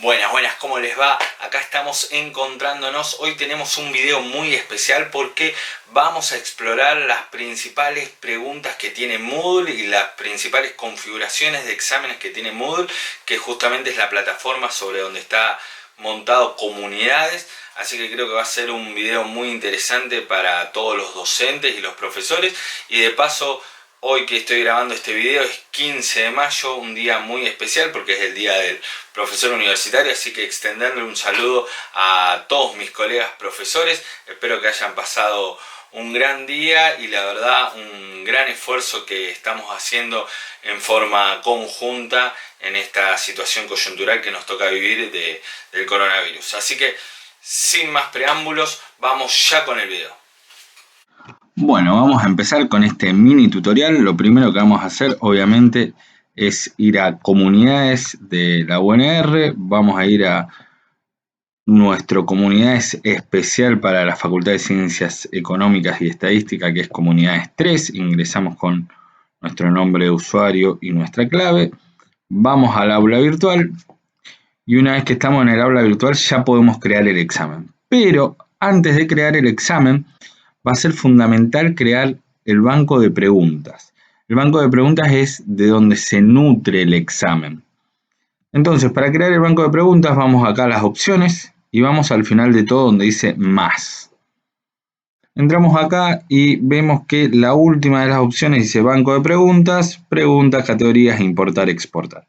Buenas, ¿cómo les va? Acá estamos encontrándonos. Hoy tenemos un video muy especial porque vamos a explorar las principales preguntas que tiene Moodle y las principales configuraciones de exámenes que tiene Moodle, que justamente es la plataforma sobre donde está montado Comunidades. Así que creo que va a ser un video muy interesante para todos los docentes y los profesores. Y de paso, hoy que estoy grabando este video es 15 de mayo, un día muy especial porque es el día del profesor universitario, así que extenderle un saludo a todos mis colegas profesores. Espero que hayan pasado un gran día y la verdad un gran esfuerzo que estamos haciendo en forma conjunta en esta situación coyuntural que nos toca vivir del coronavirus. Así que sin más preámbulos, vamos ya con el video. Bueno, vamos a empezar con este mini tutorial. Lo primero que vamos a hacer, obviamente, es ir a comunidades de la UNR. Vamos a ir a nuestro comunidades especial para la Facultad de Ciencias Económicas y Estadística, que es comunidades 3. Ingresamos con nuestro nombre de usuario y nuestra clave. Vamos al aula virtual y una vez que estamos en el aula virtual ya podemos crear el examen. Pero antes de crear el examen, va a ser fundamental crear el banco de preguntas. El banco de preguntas es de donde se nutre el examen. Entonces, para crear el banco de preguntas, vamos acá a las opciones y vamos al final de todo donde dice más. Entramos acá y vemos que la última de las opciones dice banco de preguntas, categorías, importar, exportar.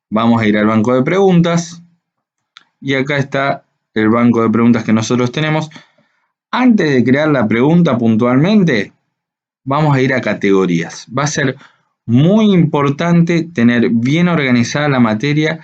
Vamos a ir al banco de preguntas y acá está el banco de preguntas que nosotros tenemos. Antes de crear la pregunta puntualmente, vamos a ir a categorías. Va a ser muy importante tener bien organizada la materia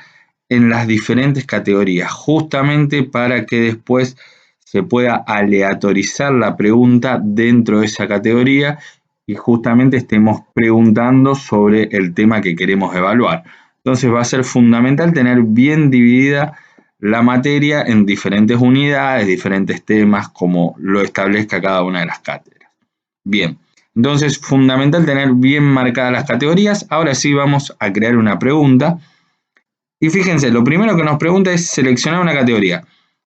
en las diferentes categorías, justamente para que después se pueda aleatorizar la pregunta dentro de esa categoría y justamente estemos preguntando sobre el tema que queremos evaluar. Entonces va a ser fundamental tener bien dividida la materia en diferentes unidades, diferentes temas, como lo establezca cada una de las cátedras. Bien, entonces fundamental tener bien marcadas las categorías. Ahora sí vamos a crear una pregunta. Y fíjense, lo primero que nos pregunta es seleccionar una categoría.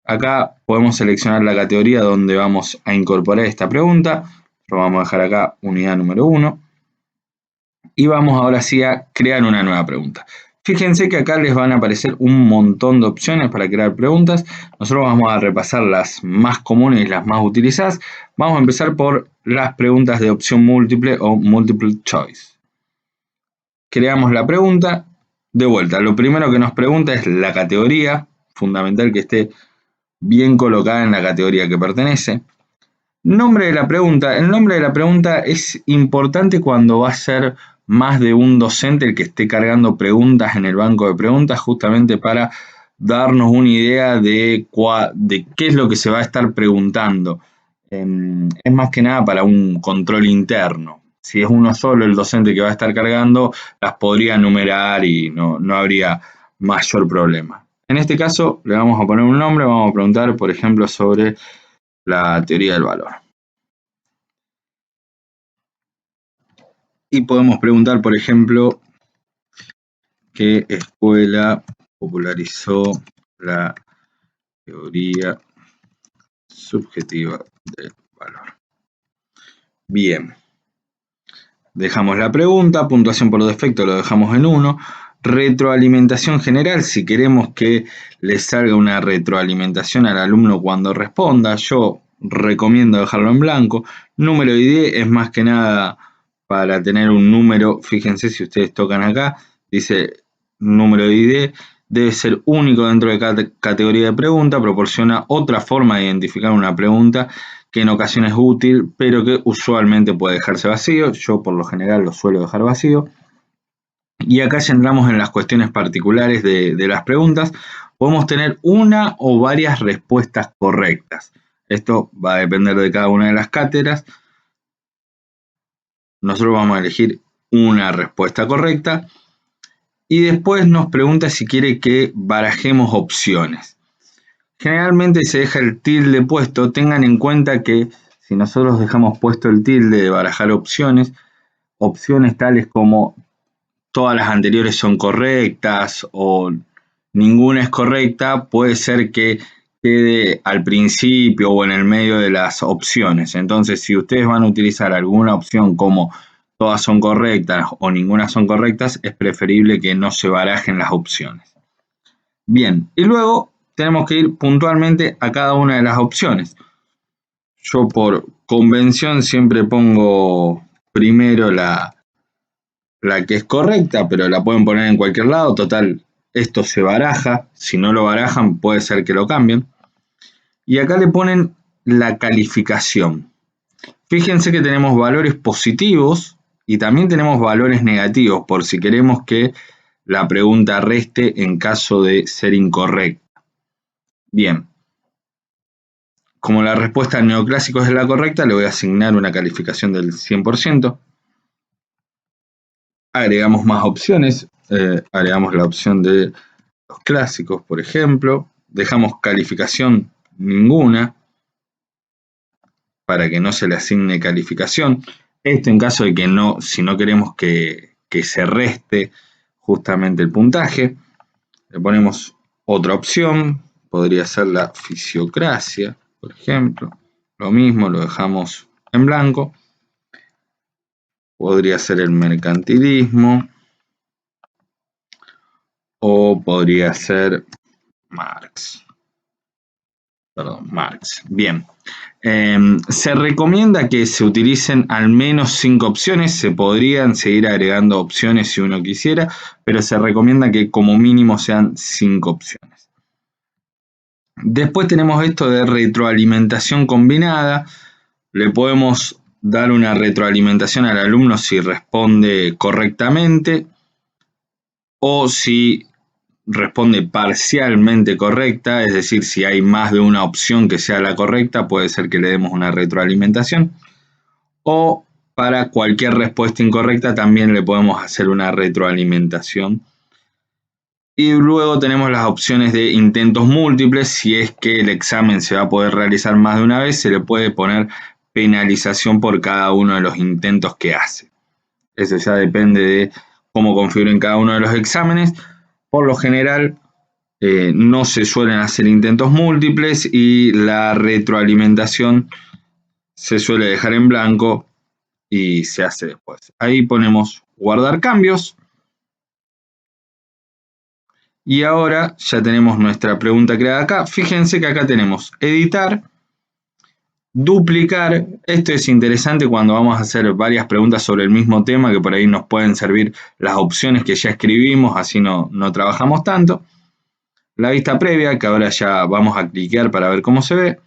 Acá podemos seleccionar la categoría donde vamos a incorporar esta pregunta. Lo vamos a dejar acá, unidad número 1. Y vamos ahora sí a crear una nueva pregunta. Fíjense que acá les van a aparecer un montón de opciones para crear preguntas. Nosotros vamos a repasar las más comunes y las más utilizadas. Vamos a empezar por las preguntas de opción múltiple o multiple choice. Creamos la pregunta. De vuelta, lo primero que nos pregunta es la categoría. Fundamental que esté bien colocada en la categoría que pertenece. Nombre de la pregunta. El nombre de la pregunta es importante cuando va a ser más de un docente el que esté cargando preguntas en el banco de preguntas, justamente para darnos una idea de qué es lo que se va a estar preguntando. Es más que nada para un control interno. Si es uno solo el docente que va a estar cargando, las podría numerar y no habría mayor problema. En este caso le vamos a poner un nombre, vamos a preguntar, por ejemplo, sobre la teoría del valor. Y podemos preguntar, por ejemplo, ¿qué escuela popularizó la teoría subjetiva del valor? Bien. Dejamos la pregunta, puntuación por defecto lo dejamos en 1. Retroalimentación general, si queremos que le salga una retroalimentación al alumno cuando responda, yo recomiendo dejarlo en blanco. Número de ID es más que nada para tener un número. Fíjense si ustedes tocan acá, dice número de ID, debe ser único dentro de cada categoría de pregunta, proporciona otra forma de identificar una pregunta que en ocasiones es útil, pero que usualmente puede dejarse vacío. Yo por lo general lo suelo dejar vacío. Y acá ya entramos en las cuestiones particulares de las preguntas. Podemos tener una o varias respuestas correctas. Esto va a depender de cada una de las cátedras. Nosotros vamos a elegir una respuesta correcta. Y después nos pregunta si quiere que barajemos opciones. Generalmente se deja el tilde puesto. Tengan en cuenta que si nosotros dejamos puesto el tilde de barajar opciones tales como todas las anteriores son correctas o ninguna es correcta, puede ser que quede al principio o en el medio de las opciones. Entonces, si ustedes van a utilizar alguna opción como todas son correctas o ninguna son correctas, es preferible que no se barajen las opciones. Bien, y luego tenemos que ir puntualmente a cada una de las opciones. Yo por convención siempre pongo primero la que es correcta, pero la pueden poner en cualquier lado. Total, esto se baraja. Si no lo barajan, puede ser que lo cambien. Y acá le ponen la calificación. Fíjense que tenemos valores positivos y también tenemos valores negativos, por si queremos que la pregunta reste en caso de ser incorrecta. Bien, como la respuesta neoclásico es la correcta, le voy a asignar una calificación del 100%. Agregamos más opciones, agregamos la opción de los clásicos, por ejemplo. Dejamos calificación ninguna para que no se le asigne calificación. Esto en caso de que no, si no queremos que se reste justamente el puntaje. Le ponemos otra opción, podría ser la fisiocracia, por ejemplo. Lo mismo, lo dejamos en blanco. Podría ser el mercantilismo. O podría ser Marx. Perdón, Marx. Bien. Se recomienda que se utilicen al menos 5 opciones. Se podrían seguir agregando opciones si uno quisiera, pero se recomienda que como mínimo sean 5 opciones. Después tenemos esto de retroalimentación combinada. Le podemos dar una retroalimentación al alumno si responde correctamente o si responde parcialmente correcta, es decir, si hay más de una opción que sea la correcta, puede ser que le demos una retroalimentación. O para cualquier respuesta incorrecta también le podemos hacer una retroalimentación. Y luego tenemos las opciones de intentos múltiples. Si es que el examen se va a poder realizar más de una vez, se le puede poner penalización por cada uno de los intentos que hace. Eso ya depende de cómo configuren cada uno de los exámenes. Por lo general, no se suelen hacer intentos múltiples y la retroalimentación se suele dejar en blanco y se hace después. Ahí ponemos guardar cambios. Y ahora ya tenemos nuestra pregunta creada acá. Fíjense que acá tenemos editar, duplicar. Esto es interesante cuando vamos a hacer varias preguntas sobre el mismo tema, que por ahí nos pueden servir las opciones que ya escribimos, así no trabajamos tanto. La vista previa, que ahora ya vamos a cliquear para ver cómo se ve.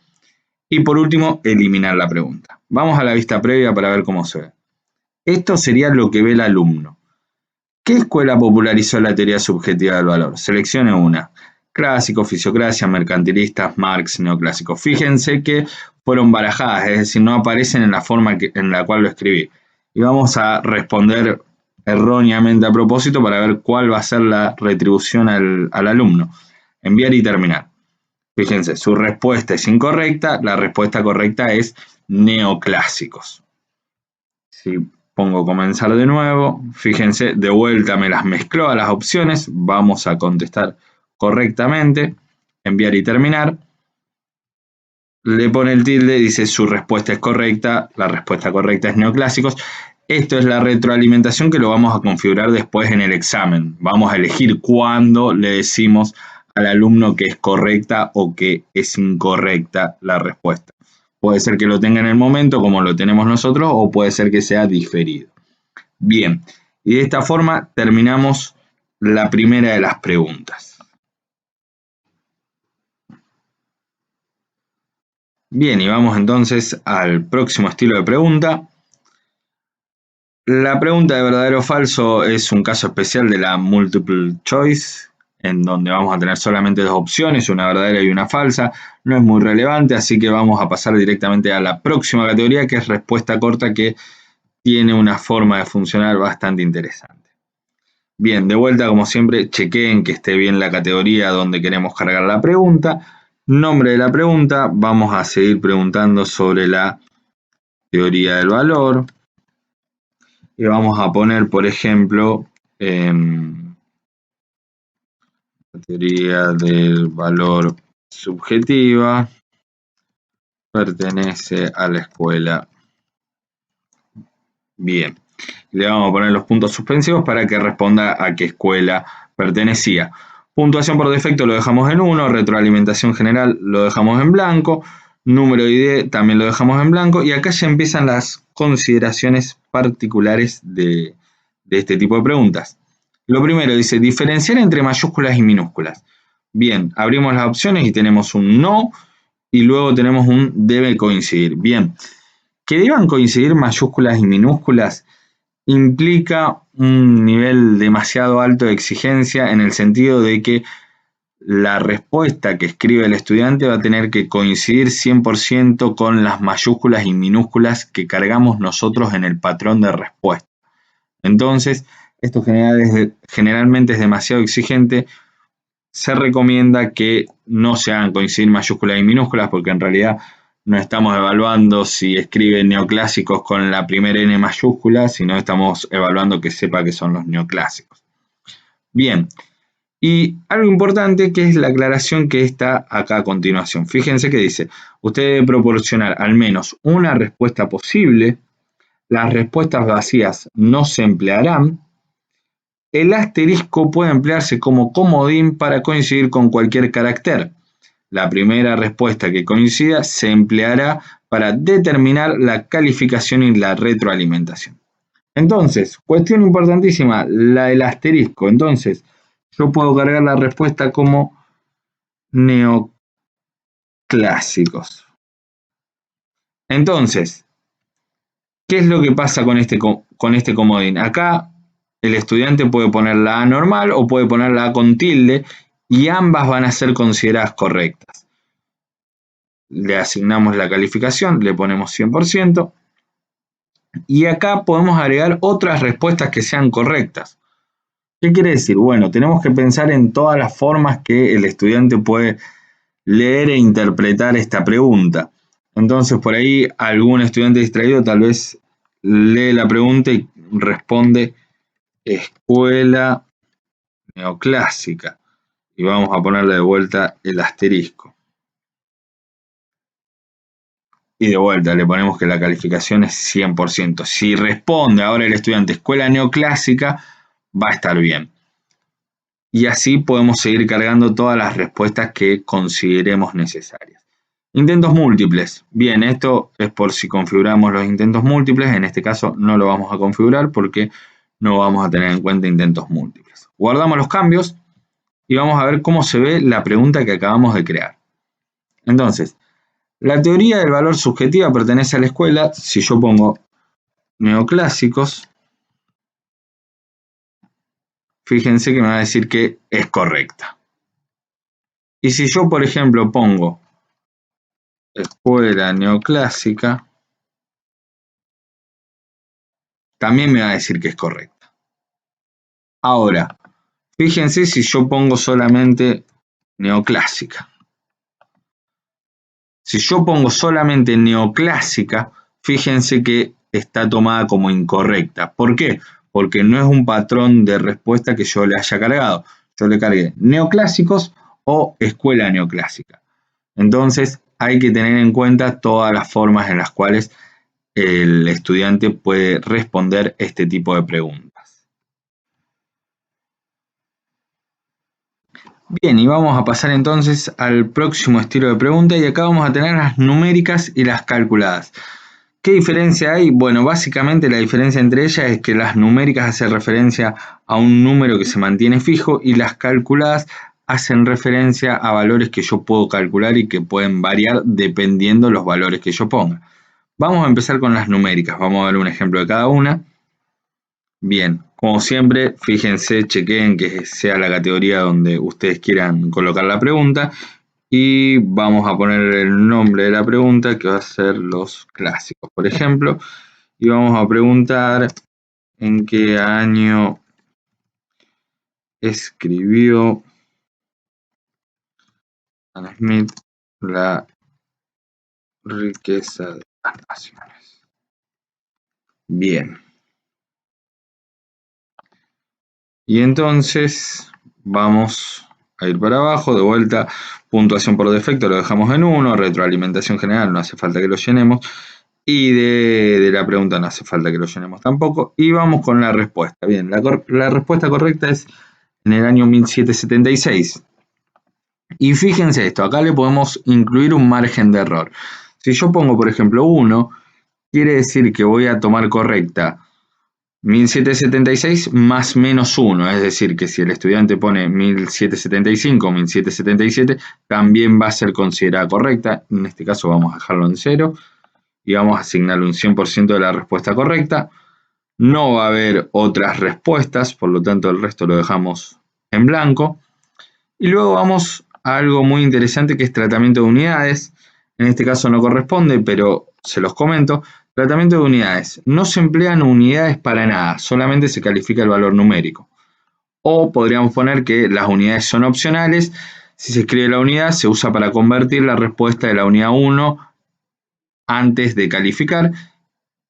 Y por último, eliminar la pregunta. Vamos a la vista previa para ver cómo se ve. Esto sería lo que ve el alumno. ¿Qué escuela popularizó la teoría subjetiva del valor? Seleccione una. Clásico, fisiocracia, mercantilistas, Marx, neoclásico. Fíjense que fueron barajadas, es decir, no aparecen en la forma en la cual lo escribí. Y vamos a responder erróneamente a propósito para ver cuál va a ser la retribución al alumno. Enviar y terminar. Fíjense, su respuesta es incorrecta, la respuesta correcta es neoclásicos. Si pongo comenzar de nuevo, fíjense, de vuelta me las mezcló a las opciones, vamos a contestar correctamente, enviar y terminar. Le pone el tilde, dice su respuesta es correcta, la respuesta correcta es neoclásicos. Esto es la retroalimentación que lo vamos a configurar después en el examen. Vamos a elegir cuándo le decimos al alumno que es correcta o que es incorrecta la respuesta. Puede ser que lo tenga en el momento como lo tenemos nosotros o puede ser que sea diferido. Bien, y de esta forma terminamos la primera de las preguntas. Bien, y vamos entonces al próximo estilo de pregunta. La pregunta de verdadero o falso es un caso especial de la multiple choice, en donde vamos a tener solamente dos opciones, una verdadera y una falsa. No es muy relevante, así que vamos a pasar directamente a la próxima categoría, que es respuesta corta, que tiene una forma de funcionar bastante interesante. Bien, de vuelta, como siempre, chequeen que esté bien la categoría donde queremos cargar la pregunta. Nombre de la pregunta, vamos a seguir preguntando sobre la teoría del valor. Y vamos a poner, por ejemplo, La teoría del valor subjetiva pertenece a la escuela. Bien. Le vamos a poner los puntos suspensivos para que responda a qué escuela pertenecía. Puntuación por defecto lo dejamos en 1, retroalimentación general lo dejamos en blanco, número ID también lo dejamos en blanco, y acá ya empiezan las consideraciones particulares de este tipo de preguntas. Lo primero dice, diferenciar entre mayúsculas y minúsculas. Bien, abrimos las opciones y tenemos un no, y luego tenemos un debe coincidir. Bien, que deban coincidir mayúsculas y minúsculas implica un nivel demasiado alto de exigencia en el sentido de que la respuesta que escribe el estudiante va a tener que coincidir 100% con las mayúsculas y minúsculas que cargamos nosotros en el patrón de respuesta. Entonces, esto generalmente es demasiado exigente. Se recomienda que no se hagan coincidir mayúsculas y minúsculas porque en realidad no estamos evaluando si escribe neoclásicos con la primera N mayúscula, sino estamos evaluando que sepa que son los neoclásicos. Bien, y algo importante que es la aclaración que está acá a continuación. Fíjense que dice, usted debe proporcionar al menos una respuesta posible, las respuestas vacías no se emplearán, el asterisco puede emplearse como comodín para coincidir con cualquier carácter. La primera respuesta que coincida se empleará para determinar la calificación y la retroalimentación. Entonces, cuestión importantísima, la del asterisco. Entonces, yo puedo cargar la respuesta como neoclásicos. Entonces, ¿qué es lo que pasa con este comodín? Acá el estudiante puede poner la A normal o puede poner la A con tilde y ambas van a ser consideradas correctas. Le asignamos la calificación, le ponemos 100%. Y acá podemos agregar otras respuestas que sean correctas. ¿Qué quiere decir? Bueno, tenemos que pensar en todas las formas que el estudiante puede leer e interpretar esta pregunta. Entonces, por ahí algún estudiante distraído tal vez lee la pregunta y responde escuela neoclásica. Y vamos a ponerle de vuelta el asterisco. Y de vuelta le ponemos que la calificación es 100%. Si responde ahora el estudiante escuela neoclásica, va a estar bien. Y así podemos seguir cargando todas las respuestas que consideremos necesarias. Intentos múltiples. Bien, esto es por si configuramos los intentos múltiples. En este caso no lo vamos a configurar porque no vamos a tener en cuenta intentos múltiples. Guardamos los cambios y vamos a ver cómo se ve la pregunta que acabamos de crear. Entonces, la teoría del valor subjetiva pertenece a la escuela. Si yo pongo neoclásicos, fíjense que me va a decir que es correcta. Y si yo, por ejemplo, pongo escuela neoclásica, también me va a decir que es correcta. Ahora, fíjense si yo pongo solamente neoclásica. Si yo pongo solamente neoclásica, fíjense que está tomada como incorrecta. ¿Por qué? Porque no es un patrón de respuesta que yo le haya cargado. Yo le cargué neoclásicos o escuela neoclásica. Entonces hay que tener en cuenta todas las formas en las cuales el estudiante puede responder este tipo de preguntas. Bien, y vamos a pasar entonces al próximo estilo de pregunta y acá vamos a tener las numéricas y las calculadas. ¿Qué diferencia hay? Bueno, básicamente la diferencia entre ellas es que las numéricas hacen referencia a un número que se mantiene fijo y las calculadas hacen referencia a valores que yo puedo calcular y que pueden variar dependiendo de los valores que yo ponga. Vamos a empezar con las numéricas, vamos a ver un ejemplo de cada una. Bien, como siempre, fíjense, chequeen que sea la categoría donde ustedes quieran colocar la pregunta y vamos a poner el nombre de la pregunta que va a ser los clásicos, por ejemplo, y vamos a preguntar en qué año escribió Adam Smith La riqueza de las naciones. Bien. Y entonces vamos a ir para abajo. De vuelta, puntuación por defecto lo dejamos en 1. Retroalimentación general no hace falta que lo llenemos. Y de la pregunta no hace falta que lo llenemos tampoco. Y vamos con la respuesta. Bien, la respuesta correcta es en el año 1776. Y fíjense esto, acá le podemos incluir un margen de error. Si yo pongo, por ejemplo, 1, quiere decir que voy a tomar correcta 1776 más menos 1, es decir, que si el estudiante pone 1775 o 1777, también va a ser considerada correcta. En este caso vamos a dejarlo en 0 y vamos a asignarle un 100% de la respuesta correcta. No va a haber otras respuestas, por lo tanto el resto lo dejamos en blanco. Y luego vamos a algo muy interesante que es tratamiento de unidades. En este caso no corresponde, pero se los comento. Tratamiento de unidades. No se emplean unidades para nada, solamente se califica el valor numérico. O podríamos poner que las unidades son opcionales. Si se escribe la unidad, se usa para convertir la respuesta de la unidad 1 antes de calificar.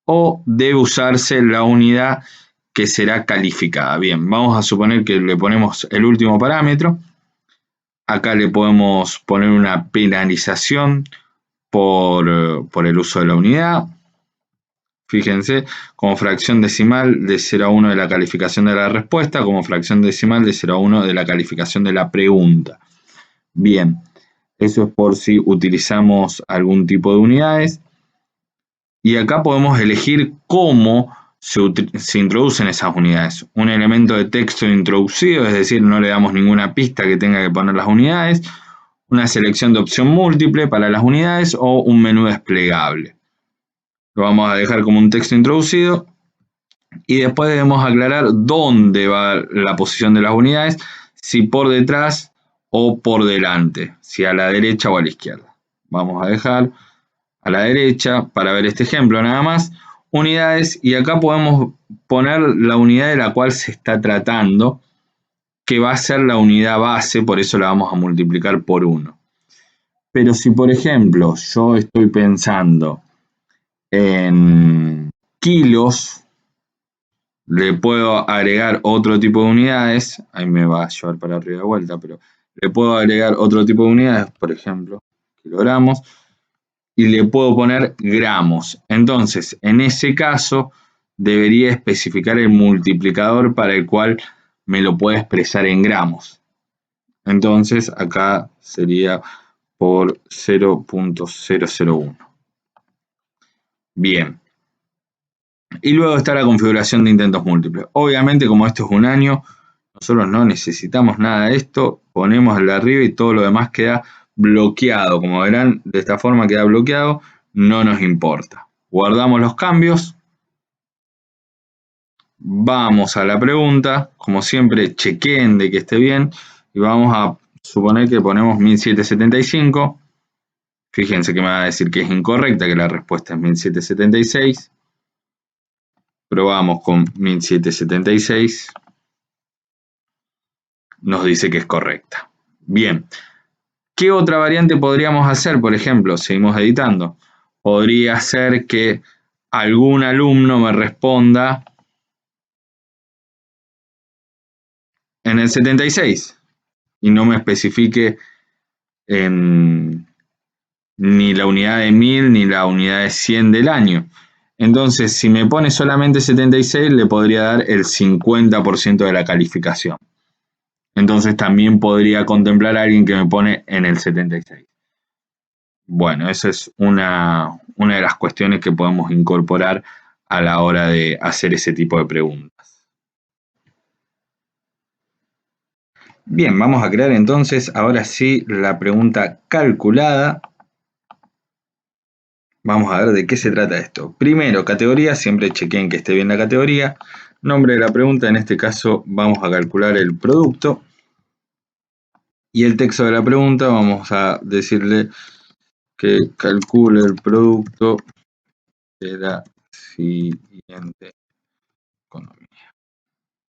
O debe usarse la unidad que será calificada. Bien, vamos a suponer que le ponemos el último parámetro. Acá le podemos poner una penalización por el uso de la unidad. Fíjense, como fracción decimal de 0 a 1 de la calificación de la respuesta, como fracción decimal de 0 a 1 de la calificación de la pregunta. Bien, eso es por si utilizamos algún tipo de unidades. Y acá podemos elegir cómo se introducen esas unidades. Un elemento de texto introducido, es decir, no le damos ninguna pista que tenga que poner las unidades. Una selección de opción múltiple para las unidades o un menú desplegable. Lo vamos a dejar como un texto introducido y después debemos aclarar dónde va la posición de las unidades, si por detrás o por delante, si a la derecha o a la izquierda. Vamos a dejar a la derecha para ver este ejemplo nada más, unidades, y acá podemos poner la unidad de la cual se está tratando, que va a ser la unidad base, por eso la vamos a multiplicar por 1. Pero si por ejemplo yo estoy pensando en kilos, le puedo agregar otro tipo de unidades, ahí me va a llevar para arriba de vuelta, pero le puedo agregar otro tipo de unidades, por ejemplo, kilogramos, y le puedo poner gramos. Entonces, en ese caso, debería especificar el multiplicador para el cual me lo puede expresar en gramos. Entonces, acá sería por 0.001. Bien. Y luego está la configuración de intentos múltiples. Obviamente, como esto es un año, nosotros no necesitamos nada de esto. Ponemos el de arriba y todo lo demás queda bloqueado. Como verán, de esta forma queda bloqueado. No nos importa. Guardamos los cambios. Vamos a la pregunta. Como siempre, chequeen de que esté bien. Y vamos a suponer que ponemos 1775. Fíjense que me va a decir que es incorrecta, que la respuesta es 1776. Probamos con 1776. Nos dice que es correcta. Bien. ¿Qué otra variante podríamos hacer? Por ejemplo, seguimos editando. Podría ser que algún alumno me responda en el 76 y no me especifique ni la unidad de 1000 ni la unidad de 100 del año. Entonces, si me pone solamente 76, le podría dar el 50% de la calificación. Entonces, también podría contemplar a alguien que me pone en el 76. Bueno, esa es una de las cuestiones que podemos incorporar a la hora de hacer ese tipo de preguntas. Bien, vamos a crear entonces, ahora sí, la pregunta calculada. Vamos a ver de qué se trata esto. Primero, categoría, siempre chequeen que esté bien la categoría. Nombre de la pregunta, en este caso vamos a calcular el producto. Y el texto de la pregunta, vamos a decirle que calcule el producto de la siguiente economía.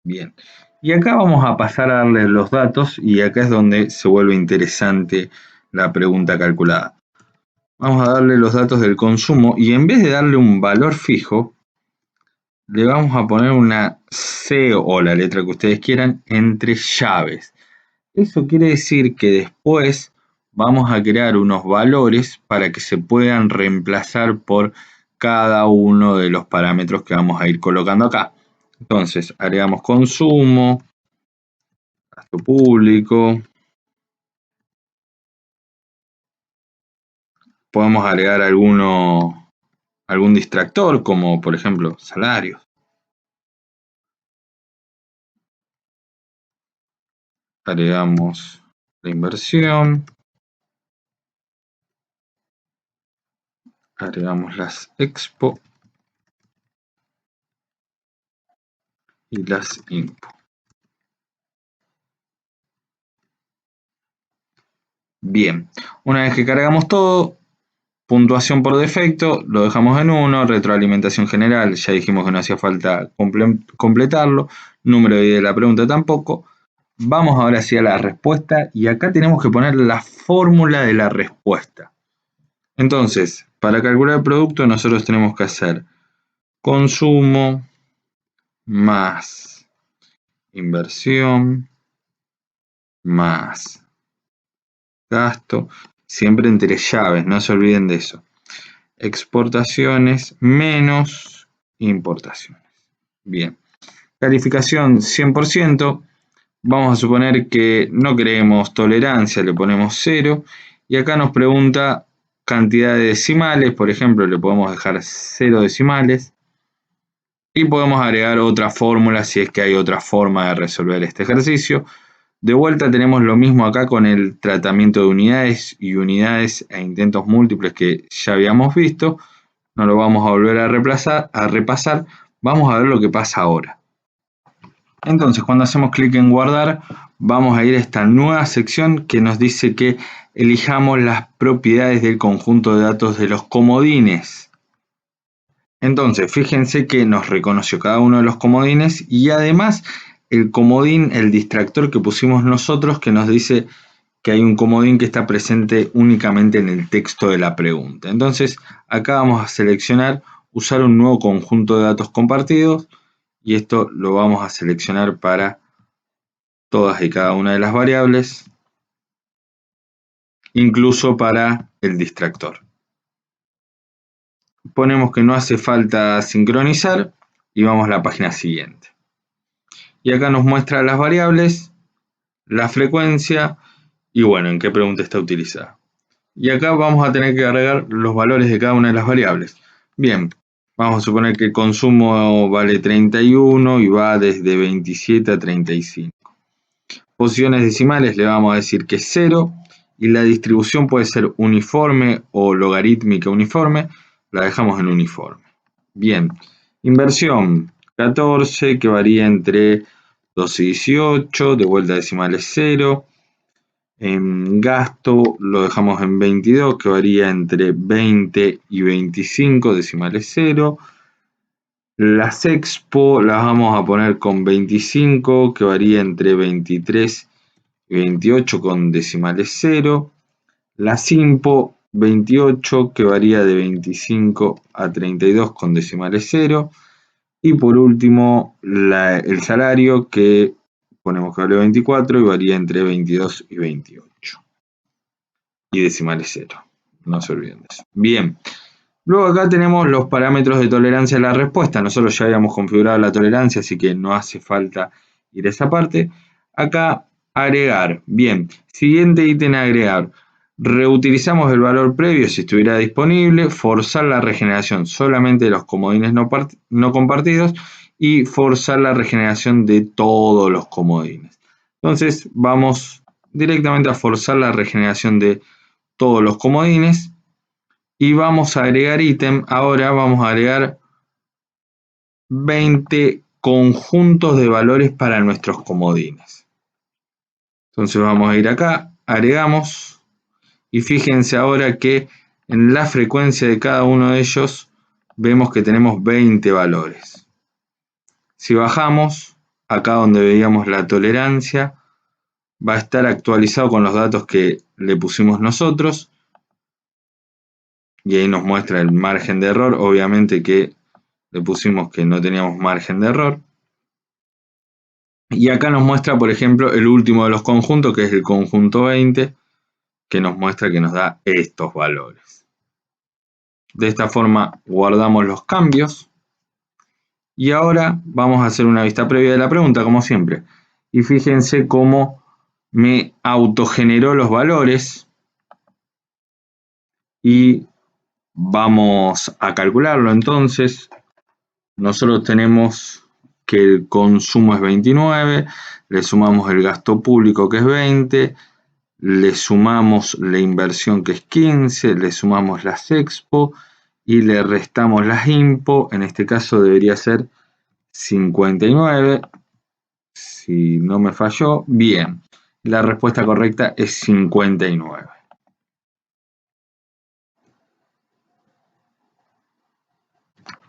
Bien, y acá vamos a pasar a darle los datos y acá es donde se vuelve interesante la pregunta calculada. Vamos a darle los datos del consumo y en vez de darle un valor fijo, le vamos a poner una C o la letra que ustedes quieran entre llaves. Eso quiere decir que después vamos a crear unos valores para que se puedan reemplazar por cada uno de los parámetros que vamos a ir colocando acá. Entonces, agregamos consumo, gasto público, podemos agregar algún distractor, como por ejemplo salarios. Agregamos la inversión, agregamos las expo y las impo. Bien, una vez que cargamos todo, puntuación por defecto, lo dejamos en 1, retroalimentación general, ya dijimos que no hacía falta completarlo, número de la pregunta tampoco. Vamos ahora hacia la respuesta y acá tenemos que poner la fórmula de la respuesta. Entonces, para calcular el producto nosotros tenemos que hacer consumo más inversión más gasto, siempre entre llaves, no se olviden de eso. Exportaciones menos importaciones. Bien, calificación 100%. Vamos a suponer que no queremos tolerancia, le ponemos 0. Y acá nos pregunta cantidad de decimales, por ejemplo, le podemos dejar 0 decimales. Y podemos agregar otra fórmula si es que hay otra forma de resolver este ejercicio. De vuelta tenemos lo mismo acá con el tratamiento de unidades y unidades e intentos múltiples que ya habíamos visto. No lo vamos a volver a repasar. Vamos a ver lo que pasa ahora. Entonces, cuando hacemos clic en guardar, vamos a ir a esta nueva sección que nos dice que elijamos las propiedades del conjunto de datos de los comodines. Entonces, fíjense que nos reconoció cada uno de los comodines y además el comodín, el distractor que pusimos nosotros, que nos dice que hay un comodín que está presente únicamente en el texto de la pregunta. Entonces, acá vamos a seleccionar usar un nuevo conjunto de datos compartidos y esto lo vamos a seleccionar para todas y cada una de las variables, incluso para el distractor. Ponemos que no hace falta sincronizar y vamos a la página siguiente. Y acá nos muestra las variables, la frecuencia y bueno, en qué pregunta está utilizada. Y acá vamos a tener que agregar los valores de cada una de las variables. Bien, vamos a suponer que el consumo vale 31 y va desde 27 a 35. Posiciones decimales le vamos a decir que es 0 y la distribución puede ser uniforme o logarítmica uniforme, la dejamos en uniforme. Bien, inversión 14 que varía entre 12 y 18, de vuelta decimales 0. En gasto lo dejamos en 22 que varía entre 20 y 25, decimales 0. Las expo las vamos a poner con 25 que varía entre 23 y 28 con decimales 0. La impo 28 que varía de 25 a 32 con decimales 0. Y por último el salario que ponemos que vale 24 y varía entre 22 y 28. Y decimales 0. No se olviden de eso. Bien. Luego acá tenemos los parámetros de tolerancia a la respuesta. Nosotros ya habíamos configurado la tolerancia, así que no hace falta ir a esa parte. Acá, agregar. Bien, siguiente ítem a agregar. Reutilizamos el valor previo si estuviera disponible, forzar la regeneración solamente de los comodines no compartidos y forzar la regeneración de todos los comodines. Entonces vamos directamente a forzar la regeneración de todos los comodines. Y vamos a agregar ítem, ahora vamos a agregar 20 conjuntos de valores para nuestros comodines. Entonces vamos a ir acá, agregamos, y fíjense ahora que en la frecuencia de cada uno de ellos vemos que tenemos 20 valores. Si bajamos, acá donde veíamos la tolerancia, va a estar actualizado con los datos que le pusimos nosotros. Y ahí nos muestra el margen de error, obviamente que le pusimos que no teníamos margen de error. Y acá nos muestra, por ejemplo, el último de los conjuntos, que es el conjunto 20, que nos muestra que nos da estos valores. De esta forma guardamos los cambios. Y ahora vamos a hacer una vista previa de la pregunta, como siempre. Y fíjense cómo me autogeneró los valores. Y vamos a calcularlo entonces. Nosotros tenemos que el consumo es 29, le sumamos el gasto público que es 20, le sumamos la inversión que es 15, le sumamos las expo y le restamos las impo, en este caso debería ser 59, si no me falló, bien, la respuesta correcta es 59.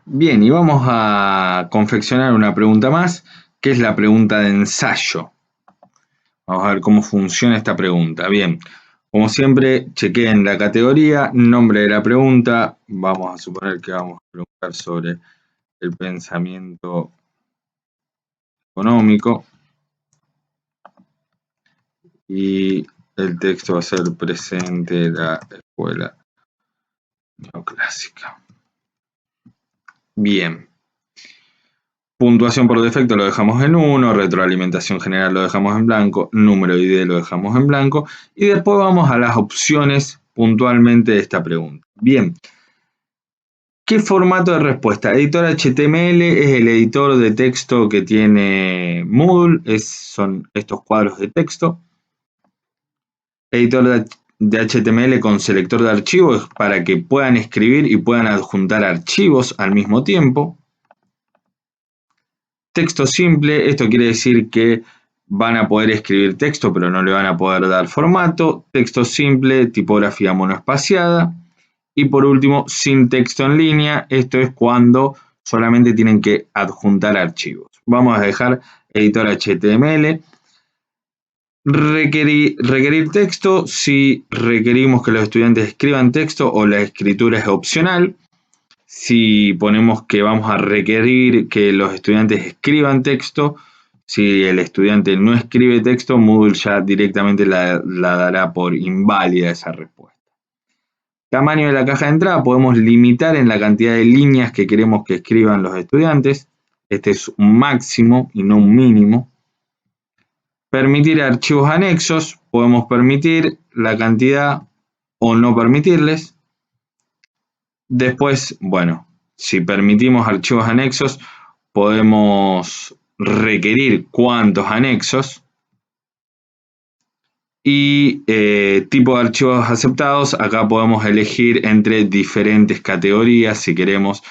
Bien, y vamos a confeccionar una pregunta más, que es la pregunta de ensayo. Vamos a ver cómo funciona esta pregunta. Bien, como siempre, chequeen la categoría, nombre de la pregunta. Vamos a suponer que vamos a preguntar sobre el pensamiento económico. Y el texto va a ser presente de la escuela neoclásica. Bien. Puntuación por defecto lo dejamos en 1, retroalimentación general lo dejamos en blanco, número ID lo dejamos en blanco y después vamos a las opciones puntualmente de esta pregunta. Bien, ¿qué formato de respuesta? Editor HTML es el editor de texto que tiene Moodle, son estos cuadros de texto. Editor de HTML con selector de archivos para que puedan escribir y puedan adjuntar archivos al mismo tiempo. Texto simple, esto quiere decir que van a poder escribir texto, pero no le van a poder dar formato. Texto simple, tipografía monoespaciada. Y por último, sin texto en línea, esto es cuando solamente tienen que adjuntar archivos. Vamos a dejar editor HTML. Requerir texto, si requerimos que los estudiantes escriban texto o la escritura es opcional. Si ponemos que vamos a requerir que los estudiantes escriban texto, si el estudiante no escribe texto, Moodle ya directamente la dará por inválida esa respuesta. Tamaño de la caja de entrada, podemos limitar en la cantidad de líneas que queremos que escriban los estudiantes. Este es un máximo y no un mínimo. Permitir archivos anexos, podemos permitir la cantidad o no permitirles. Después, bueno, si permitimos archivos anexos, podemos requerir cuántos anexos. Y tipo de archivos aceptados, acá podemos elegir entre diferentes categorías si queremos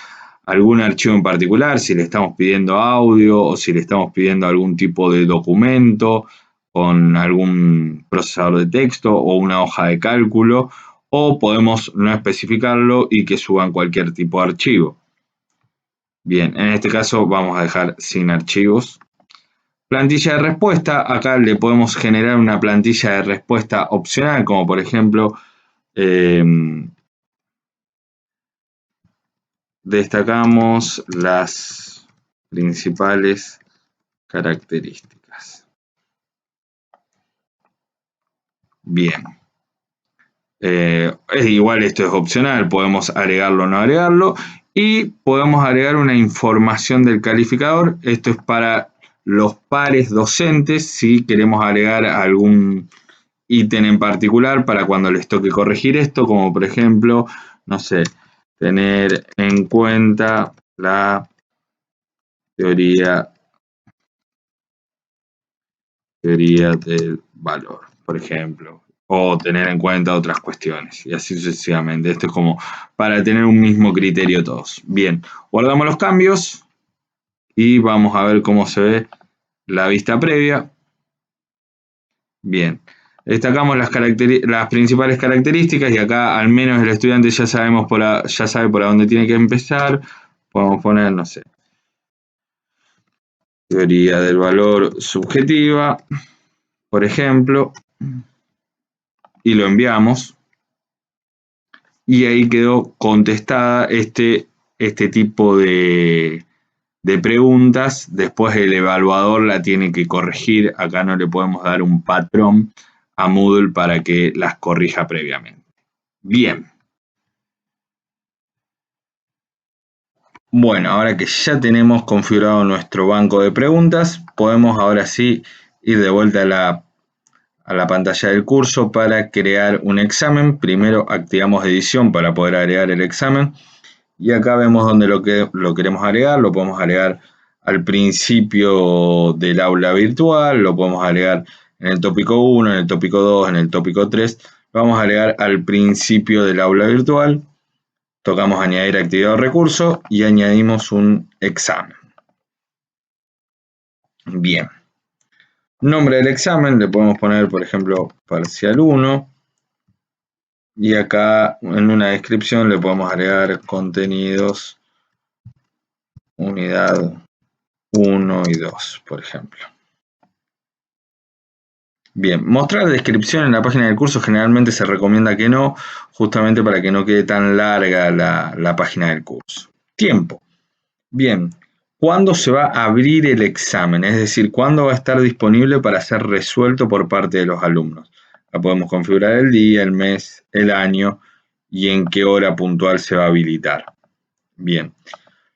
algún archivo en particular, si le estamos pidiendo audio o si le estamos pidiendo algún tipo de documento con algún procesador de texto o una hoja de cálculo, o podemos no especificarlo y que suban cualquier tipo de archivo. Bien, en este caso vamos a dejar sin archivos. Plantilla de respuesta, acá le podemos generar una plantilla de respuesta opcional, como por ejemplo, destacamos las principales características. Bien. Igual esto es opcional, podemos agregarlo o no agregarlo. Y podemos agregar una información del calificador. Esto es para los pares docentes, si queremos agregar algún ítem en particular para cuando les toque corregir esto, como por ejemplo, no sé, tener en cuenta la teoría del valor, por ejemplo, o tener en cuenta otras cuestiones, y así sucesivamente. Esto es como para tener un mismo criterio todos. Bien, guardamos los cambios y vamos a ver cómo se ve la vista previa. Bien, destacamos las principales características y acá al menos el estudiante ya sabe por dónde tiene que empezar. Podemos poner, no sé, teoría del valor subjetiva, por ejemplo, y lo enviamos. Y ahí quedó contestada este tipo de de preguntas, después el evaluador la tiene que corregir. Acá no le podemos dar un patrón a Moodle para que las corrija previamente. Bien. Bueno, ahora que ya tenemos configurado nuestro banco de preguntas, podemos ahora sí ir de vuelta a la pantalla del curso para crear un examen. Primero activamos edición para poder agregar el examen. Y acá vemos donde lo queremos agregar. Lo podemos agregar al principio del aula virtual, lo podemos agregar en el tópico 1, en el tópico 2, en el tópico 3. Lo vamos a agregar al principio del aula virtual. Tocamos añadir actividad o recurso y añadimos un examen. Bien. Nombre del examen le podemos poner, por ejemplo, parcial 1. Y acá en una descripción le podemos agregar contenidos unidad 1 y 2, por ejemplo. Bien, mostrar descripción en la página del curso generalmente se recomienda que no, justamente para que no quede tan larga la página del curso. Tiempo. Bien, ¿cuándo se va a abrir el examen? Es decir, ¿cuándo va a estar disponible para ser resuelto por parte de los alumnos? La podemos configurar el día, el mes, el año y en qué hora puntual se va a habilitar. Bien.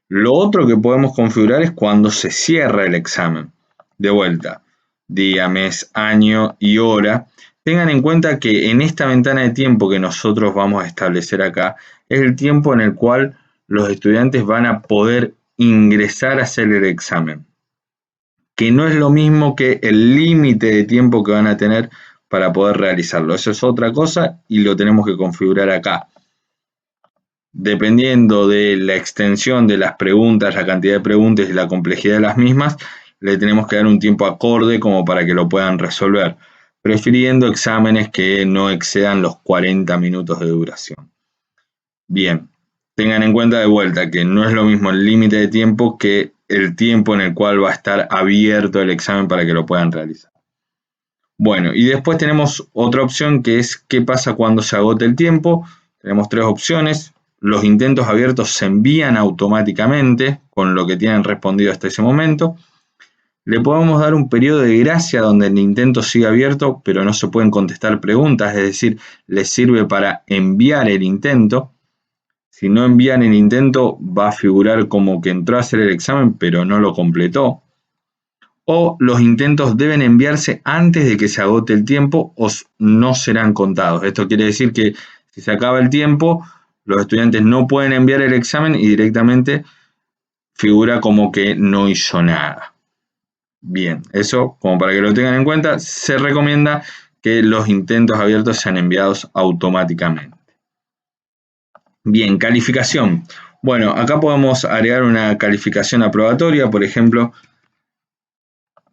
Lo otro que podemos configurar es cuando se cierra el examen. De vuelta, día, mes, año y hora. Tengan en cuenta que en esta ventana de tiempo que nosotros vamos a establecer acá, es el tiempo en el cual los estudiantes van a poder ingresar a hacer el examen. Que no es lo mismo que el límite de tiempo que van a tener para poder realizarlo. Eso es otra cosa y lo tenemos que configurar acá. Dependiendo de la extensión de las preguntas, la cantidad de preguntas y la complejidad de las mismas, le tenemos que dar un tiempo acorde como para que lo puedan resolver, prefiriendo exámenes que no excedan los 40 minutos de duración. Bien, tengan en cuenta de vuelta que no es lo mismo el límite de tiempo que el tiempo en el cual va a estar abierto el examen para que lo puedan realizar. Bueno, y después tenemos otra opción que es qué pasa cuando se agote el tiempo. Tenemos tres opciones. Los intentos abiertos se envían automáticamente con lo que tienen respondido hasta ese momento. Le podemos dar un periodo de gracia donde el intento sigue abierto, pero no se pueden contestar preguntas, es decir, les sirve para enviar el intento. Si no envían el intento, va a figurar como que entró a hacer el examen, pero no lo completó. O los intentos deben enviarse antes de que se agote el tiempo o no serán contados. Esto quiere decir que si se acaba el tiempo, los estudiantes no pueden enviar el examen y directamente figura como que no hizo nada. Bien, eso como para que lo tengan en cuenta, se recomienda que los intentos abiertos sean enviados automáticamente. Bien, calificación. Bueno, acá podemos agregar una calificación aprobatoria, por ejemplo,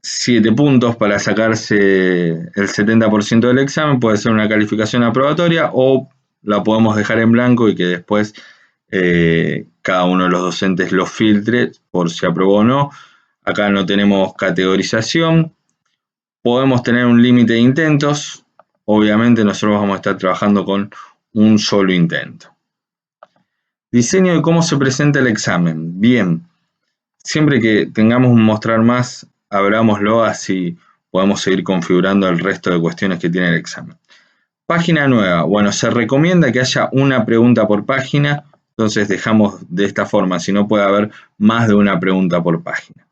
7 puntos para sacarse el 70% del examen, puede ser una calificación aprobatoria o la podemos dejar en blanco y que después cada uno de los docentes lo filtre por si aprobó o no. Acá no tenemos categorización. Podemos tener un límite de intentos. Obviamente nosotros vamos a estar trabajando con un solo intento. Diseño de cómo se presenta el examen. Bien, siempre que tengamos un mostrar más, abrámoslo, así podemos seguir configurando el resto de cuestiones que tiene el examen. Página nueva. Bueno, se recomienda que haya una pregunta por página, entonces dejamos de esta forma, si no puede haber más de una pregunta por página.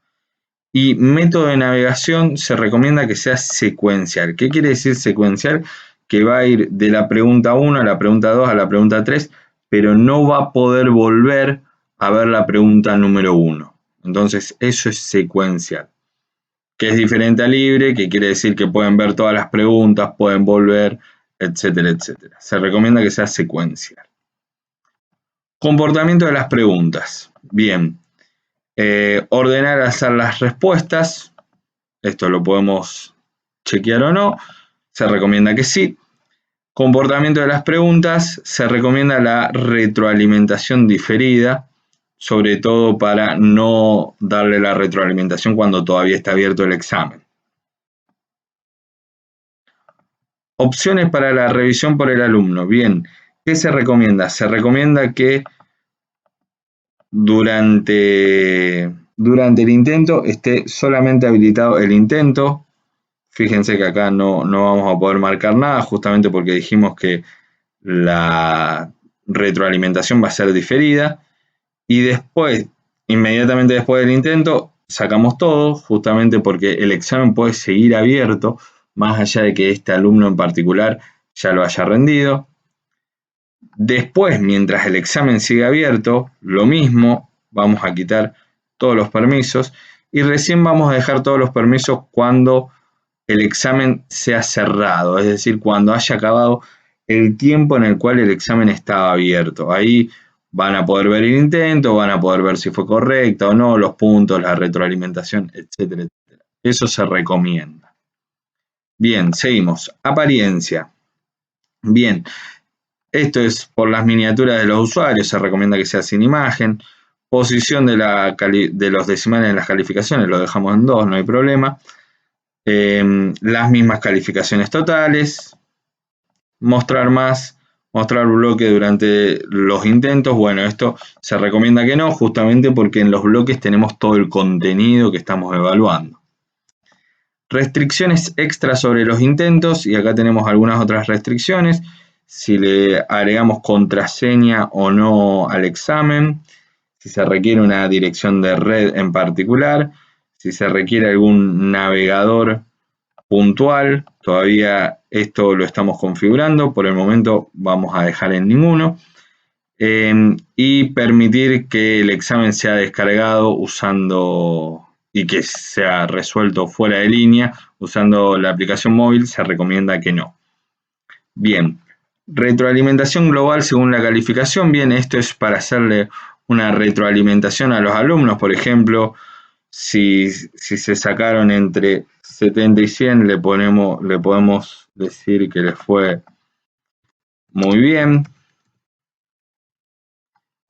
Y método de navegación se recomienda que sea secuencial. ¿Qué quiere decir secuencial? Que va a ir de la pregunta 1 a la pregunta 2 a la pregunta 3, pero no va a poder volver a ver la pregunta número 1. Entonces eso es secuencial. Que es diferente a libre, que quiere decir que pueden ver todas las preguntas, pueden volver, etcétera, etcétera. Se recomienda que sea secuencial. Comportamiento de las preguntas. Bien. Ordenar al azar las respuestas. Esto lo podemos chequear o no. Se recomienda que sí. Comportamiento de las preguntas. Se recomienda la retroalimentación diferida, sobre todo para no darle la retroalimentación cuando todavía está abierto el examen. Opciones para la revisión por el alumno. Bien, ¿qué se recomienda? Se recomienda que durante durante el intento esté solamente habilitado el intento. Fíjense que acá no vamos a poder marcar nada, justamente porque dijimos que la retroalimentación va a ser diferida. Y después, inmediatamente después del intento, sacamos todo, justamente porque el examen puede seguir abierto, más allá de que este alumno en particular ya lo haya rendido. Después, mientras el examen sigue abierto, lo mismo, vamos a quitar todos los permisos y recién vamos a dejar todos los permisos cuando el examen sea cerrado, es decir, cuando haya acabado el tiempo en el cual el examen estaba abierto. Ahí van a poder ver el intento, van a poder ver si fue correcta o no, los puntos, la retroalimentación, etcétera, etcétera. Eso se recomienda. Bien, seguimos. Apariencia. Bien, esto es por las miniaturas de los usuarios, se recomienda que sea sin imagen. Posición de los decimales en las calificaciones, lo dejamos en 2, no hay problema. Las mismas calificaciones totales. Mostrar más, mostrar bloque durante los intentos. Bueno, esto se recomienda que no, justamente porque en los bloques tenemos todo el contenido que estamos evaluando. Restricciones extra sobre los intentos, y acá tenemos algunas otras restricciones. Si le agregamos contraseña o no al examen, si se requiere una dirección de red en particular, si se requiere algún navegador puntual, todavía esto lo estamos configurando, por el momento vamos a dejar en ninguno, y permitir que el examen sea descargado usando y que sea resuelto fuera de línea usando la aplicación móvil, se recomienda que no. Bien, retroalimentación global según la calificación. Bien, esto es para hacerle una retroalimentación a los alumnos. Por ejemplo, si se sacaron entre 70 y 100, le podemos decir que les fue muy bien.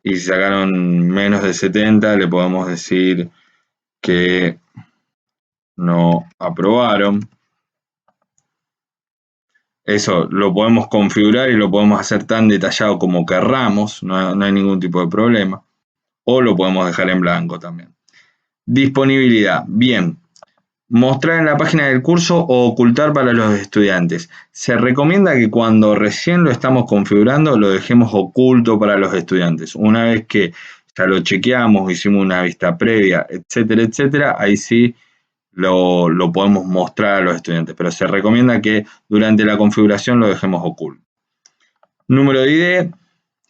Y si sacaron menos de 70, le podemos decir que no aprobaron. Eso lo podemos configurar y lo podemos hacer tan detallado como querramos, no hay ningún tipo de problema. O lo podemos dejar en blanco también. Disponibilidad. Bien. Mostrar en la página del curso o ocultar para los estudiantes. Se recomienda que cuando recién lo estamos configurando lo dejemos oculto para los estudiantes. Una vez que ya lo chequeamos, hicimos una vista previa, etcétera, etcétera, ahí sí lo podemos mostrar a los estudiantes. Pero se recomienda que durante la configuración lo dejemos oculto. Número de ID.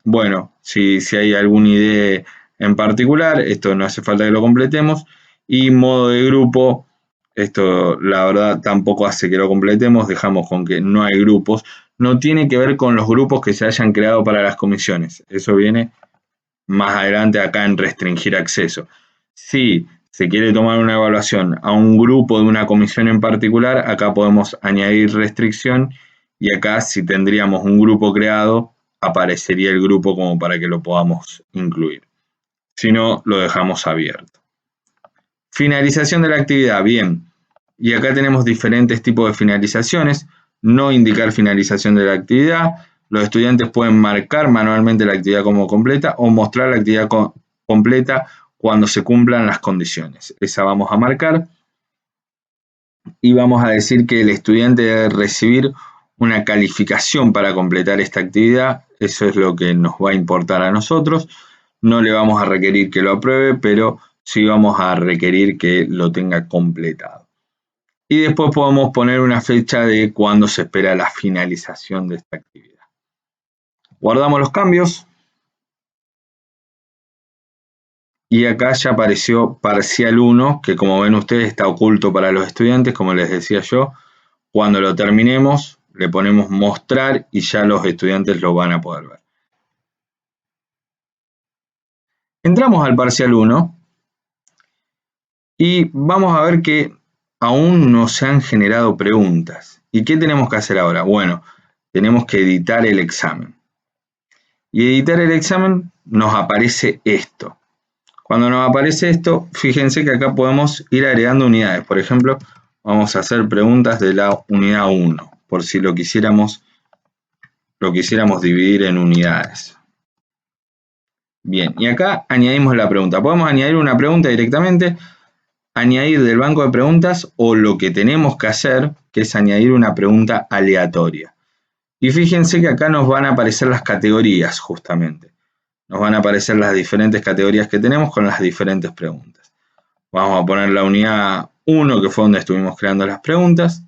Bueno, si hay algún ID en particular, esto no hace falta que lo completemos. Y modo de grupo. Esto la verdad tampoco hace que lo completemos, dejamos con que no hay grupos. No tiene que ver con los grupos que se hayan creado para las comisiones. Eso viene más adelante acá en restringir acceso. Si se quiere tomar una evaluación a un grupo de una comisión en particular, acá podemos añadir restricción y acá si tendríamos un grupo creado, aparecería el grupo como para que lo podamos incluir. Si no, lo dejamos abierto. Finalización de la actividad, bien. Y acá tenemos diferentes tipos de finalizaciones. No indicar finalización de la actividad. Los estudiantes pueden marcar manualmente la actividad como completa o mostrar la actividad completa cuando se cumplan las condiciones. Esa vamos a marcar. Y vamos a decir que el estudiante debe recibir una calificación para completar esta actividad. Eso es lo que nos va a importar a nosotros. No le vamos a requerir que lo apruebe, pero sí vamos a requerir que lo tenga completado. Y después podemos poner una fecha de cuándo se espera la finalización de esta actividad. Guardamos los cambios. Y acá ya apareció parcial 1, que como ven ustedes está oculto para los estudiantes, como les decía yo. Cuando lo terminemos, le ponemos mostrar y ya los estudiantes lo van a poder ver. Entramos al parcial 1 y vamos a ver que aún no se han generado preguntas. ¿Y qué tenemos que hacer ahora? Bueno, tenemos que editar el examen. Y editar el examen nos aparece esto. Cuando nos aparece esto, fíjense que acá podemos ir agregando unidades. Por ejemplo, vamos a hacer preguntas de la unidad 1, por si lo quisiéramos dividir en unidades. Bien, y acá añadimos la pregunta. Podemos añadir una pregunta directamente, añadir del banco de preguntas, o lo que tenemos que hacer, que es añadir una pregunta aleatoria. Y fíjense que acá nos van a aparecer las categorías, justamente. Nos van a aparecer las diferentes categorías que tenemos con las diferentes preguntas. Vamos a poner la unidad 1, que fue donde estuvimos creando las preguntas.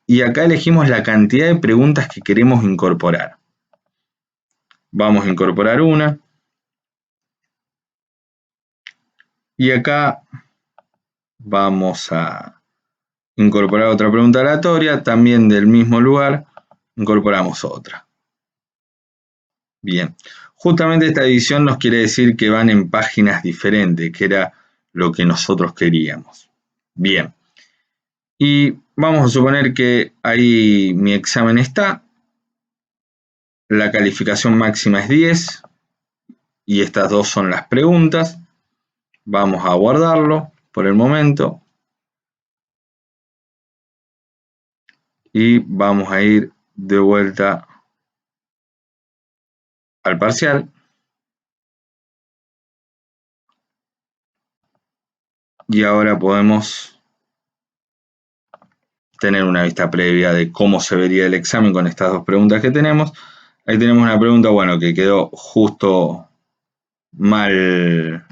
Y acá elegimos la cantidad de preguntas que queremos incorporar. Vamos a incorporar una. Y acá vamos a incorporar otra pregunta aleatoria, también del mismo lugar, incorporamos otra. Bien, justamente esta división nos quiere decir que van en páginas diferentes, que era lo que nosotros queríamos. Bien, y vamos a suponer que ahí mi examen está, la calificación máxima es 10, y estas dos son las preguntas. Vamos a guardarlo por el momento. Y vamos a ir de vuelta al parcial. Y ahora podemos tener una vista previa de cómo se vería el examen con estas dos preguntas que tenemos. Ahí tenemos una pregunta, bueno, que quedó justo mal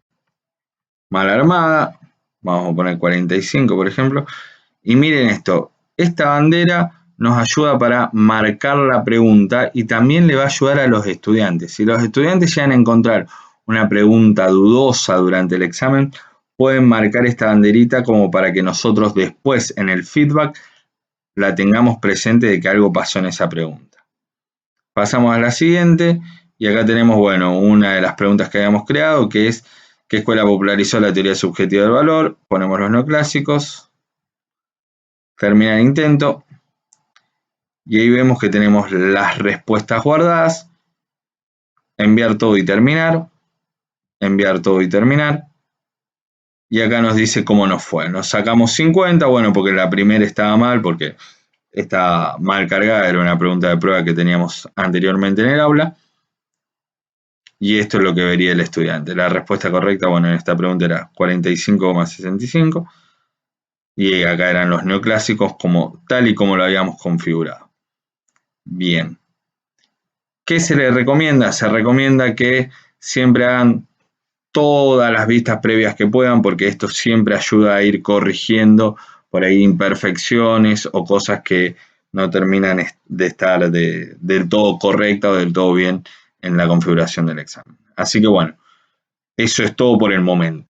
armada. Vamos a poner 45, por ejemplo. Y miren esto, esta bandera nos ayuda para marcar la pregunta y también le va a ayudar a los estudiantes. Si los estudiantes llegan a encontrar una pregunta dudosa durante el examen, pueden marcar esta banderita como para que nosotros después en el feedback la tengamos presente de que algo pasó en esa pregunta. Pasamos a la siguiente y acá tenemos, bueno, una de las preguntas que habíamos creado, que es ¿qué escuela popularizó la teoría subjetiva del valor? Ponemos los neoclásicos, termina el intento y ahí vemos que tenemos las respuestas guardadas, enviar todo y terminar, enviar todo y terminar. Y acá nos dice cómo nos fue. Nos sacamos 50, bueno, porque la primera estaba mal, porque está mal cargada, era una pregunta de prueba que teníamos anteriormente en el aula. Y esto es lo que vería el estudiante. La respuesta correcta, bueno, en esta pregunta era 45,65. Y acá eran los neoclásicos tal y como lo habíamos configurado. Bien. ¿Qué se le recomienda? Se recomienda que siempre hagan todas las vistas previas que puedan, porque esto siempre ayuda a ir corrigiendo por ahí imperfecciones o cosas que no terminan de estar del todo correcta o del todo bien en la configuración del examen. Así que bueno, eso es todo por el momento.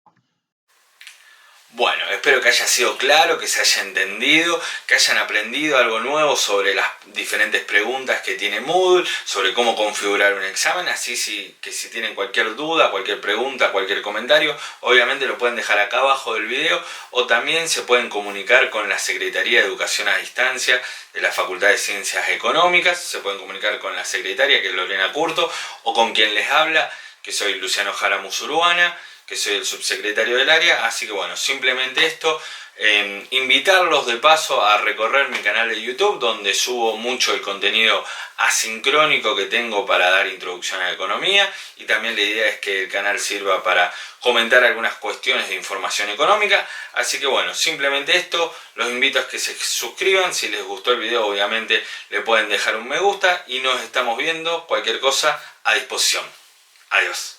Bueno, espero que haya sido claro, que se haya entendido, que hayan aprendido algo nuevo sobre las diferentes preguntas que tiene Moodle, sobre cómo configurar un examen, así que si tienen cualquier duda, cualquier pregunta, cualquier comentario, obviamente lo pueden dejar acá abajo del video o también se pueden comunicar con la Secretaría de Educación a Distancia de la Facultad de Ciencias Económicas, se pueden comunicar con la secretaria, que es Lorena Curto, o con quien les habla, que soy Luciano Jara Musuruana, que soy el subsecretario del área. Así que bueno, simplemente esto, invitarlos de paso a recorrer mi canal de YouTube, donde subo mucho el contenido asincrónico que tengo para dar introducción a la economía, y también la idea es que el canal sirva para comentar algunas cuestiones de información económica. Así que bueno, simplemente esto, los invito a que se suscriban. Si les gustó el video, obviamente le pueden dejar un me gusta y nos estamos viendo. Cualquier cosa a disposición. Adiós.